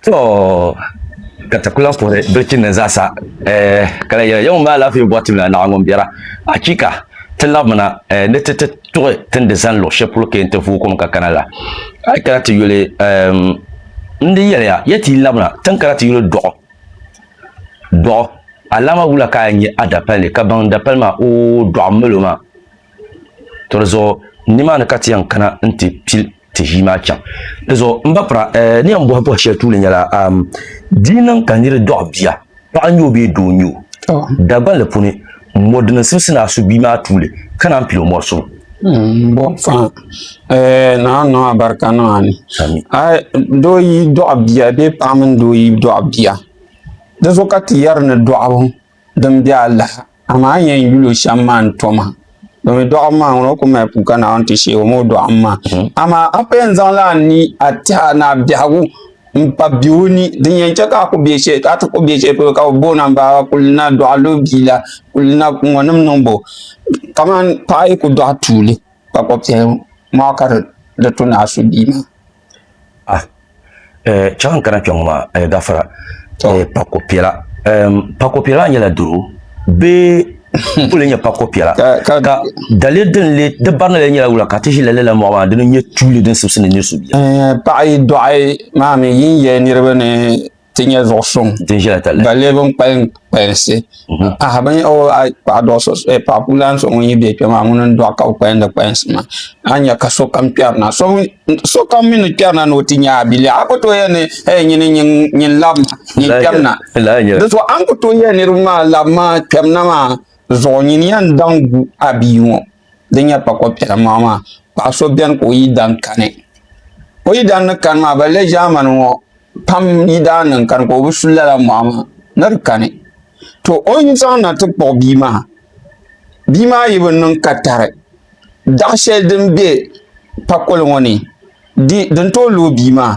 To katakulan ko birkin nan zasa kala yau ma lafi boti na ngon biara hakika tilabna ne tete to tende zan lo sheplo ke ente fu ko ka kanala ai kala ti yule ndi ya yati labna tan kala ti yule do alama wula ka nyi adapale ka ban dapalma o do meloma tozo nima na katiyan kana nti pil ti hima kyan zo mbapra ni am bo shetu le nyala dinan kanire do bia pa nyo be do nyo daban le puni modern sina su bi ma tule kana pilo morso bon fa na no abarka no ani ai do yi do bia be pam do yi do bia da zo kati yar na do abun dan bia Allah amma yan yulo shamman toma domin do amma wono ko me puka na anti she mo do amma ama apen zan la ni ata na biagu mpa biuni din yan ka ko be she ka to ko be she ko ka bona ba kulna do alo bila kulna ngonam nombo kaman pai ko do atule pa ko pe ma kar da tuna su bima chan kana pyongma gafara pa ko pela nyala duro be pulin ya pako piala ka dalil din le de barna le nyala wula ka tishi le la mo wa de nye tuli din subsine ni su biya pa ai do ai ma me yin ye ni rebe ne tinya zo son déjà ta ba le bon pense ban o ai pa do so pa pulan so ngi be pe ma mun do ka ko en pense ma anya ka so kam pierna so kam min pierna no tinya bile akoto ye ne nyi lam ni pierna do so an ko to ye ni ruma lamma pierna ma zo ni yan dangu abiyo dinya pa ko pierna ma pa so bien ko yi dan kane ko yi dan kan ma ba le jaman wo pam yi dan kan ko busulla la ma nar kane to on zana to po bima yi bon katare da shel din be pakol woni di dan to lo bima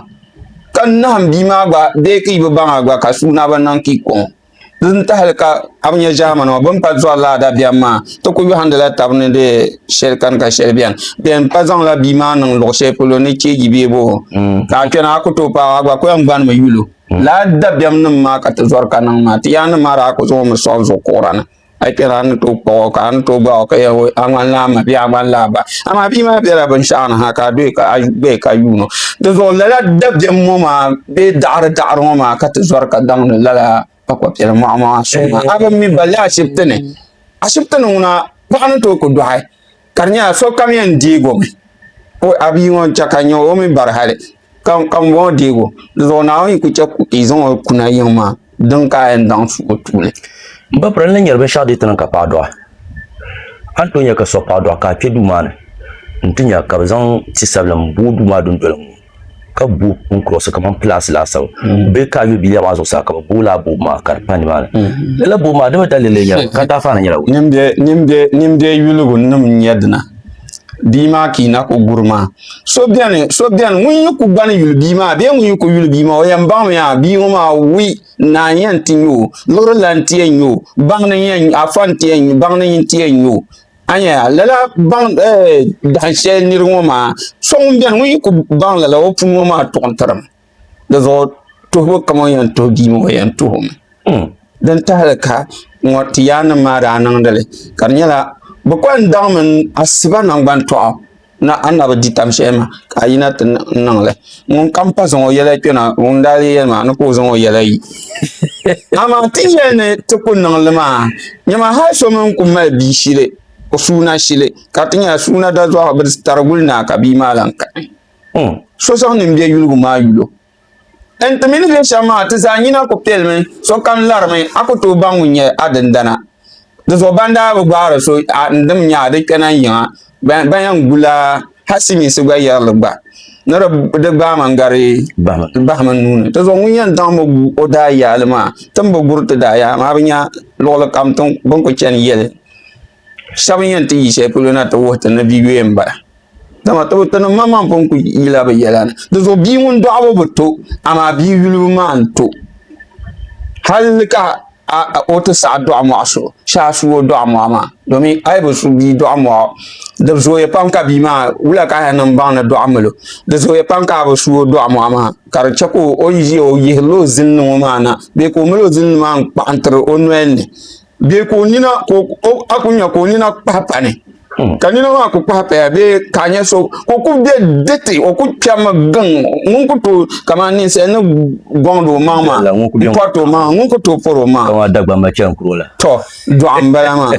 kan nam bima ba de ki ba banga ba ka suna ban nan ki ko dun ta halka abnya jamano bon pa zo la da biama to ko yo handala tabne de shel kan ka shel bian ben pa zan la bima nan lo she polo ne ki gibe bo ka kena ko to pa ba ko am ban ma yulo la da biam nan ma ka to zor kan ma ti yan mara ko zo mo so zo korana ai keran to po kan to ba ka yo angan la ma bi angan la ba ama bi ma bi ra ban shana ha ka do ka be ka yuno de zo la da biam mo ma be dar mo ma ka to zor ka dang la pakwa pela ma so aba mi bala ashiptene una bana to ko dohay karnya so kam yan digo o abi won chakanyo o mi barhale kam won digo zo na on ku chaku izon kuna yama don ka en dan su tule ba pran le nyarbe shadi tan ka padwa anto nya ka so padwa ka pedu man ntinya ka zan ti sablam budu ma dun dolum ka bu un cross ka man place la saw be ka yu biya wazo sa ka bu la bu ma kar pani ma la bu ma de dalile nya ka ta fa na nyara nimde yulugo num nyedna bima ki na ko gurma so bien mun yu ku ban yul bima be mun yu ku yul bima o yam bam ya bi ma wi na yan tinyo lor lan tienyo bang na yan afan tienyo bang na yan tienyo anya lala bang dan shel nirwo ma so bien mun yu ku bang lala o pu ma to taram da zo to ko kamo yan to bima yan to dan ta halaka ngoti yana ma ranan dale karnyala bukwan dangman asiba nang ban to na anaba ditam shema ayina tan nangle mun kampa zo yele pena mun dali yema na ko zo yele yi ama tiye ne to kun nangle ma nyama ha so mun kuma bi shire ko suna shile katinya suna da zo bar targul na ka bi malan ka so so nim je yulgu ma yulo en tamini le shama ta zanyina ko pelmen so kam larme akoto bangunye adandana de zo banda bu gwara so ndem nya de kana nya ban yang gula hasimi su ga yar ba nara de ba mangare ba man nun de zo nyen dam bu oda ya alma tambo gurta da ya ma banya lola kam ton bon ko chen yel sabin ti she pulona to wota na biwe mba dama to tan mama bon ko ila ba yelana de zo bi mun do abo to ama bi yulu man to halka o ti saɣa dɔɣu mɔɣu so shɛha su o dɔɣu mɔɣu maa domin a yi bi su bia dɔɣu mɔɣu di zooya pam ka bia maa wula ka niŋ baŋ ni dɔɣu milo di zooya pam ka a bi su o dɔɣu mɔɣu maa ka di chɛ ka o ʒiya o yihirila o zilini ŋɔ maa na bee ka o mali o zilini maa n kpaɣantiri o noli ni bee ka o nina a ku nya ka o nina kpahi pani ka nina maa ku kpahi paya bee ka a nyɛ so ka o ku bɛ diti o ku kpɛmi giŋ ŋun ku tooi kamani ninsali ni gɔŋdi o maŋ maa pɔti o maŋ ŋun ku tooi pɔri o maŋ tɔ dɔɣu n bala maa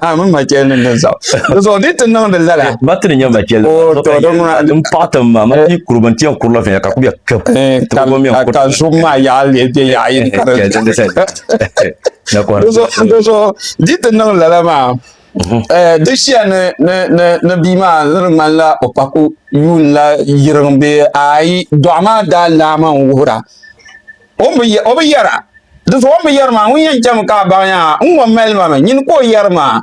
a mi machɛli ni din sabu di zuɣu di ti niŋdi lala ba ti ni nyɛ machɛli n paɣa tim maa ma yi kuri bin tiɛn kuri la fiŋa ka ku bɛ kpɛb ka zuɣu maa yaɣali bɛ yaɣa yini ka di zuɣu di ti niŋ lala maa di shia ni bia maa di ŋmanila o pa ku yuunila yiriŋ bee ayi dɔɣu maa daa laama n wuhura o bi yɛra di zuɣu o bi yɛri maa ŋun yɛn chɛmi ka a baŋ yaa n ŋɔ mali ma mi nyini ka o yɛri maa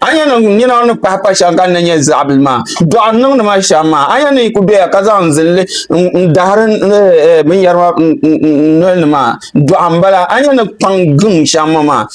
a nyɛ nina ni kpahi pa shɛŋa ka na nyɛ zaɣibili maa dɔɣu niŋdi ma shɛm maa a nyɛ ni ku doya ka zaŋ zilli n dahari binyɛri ma noli ni maa dɔɣu n bala a nyɛ ni kpaŋ giŋ shɛm maa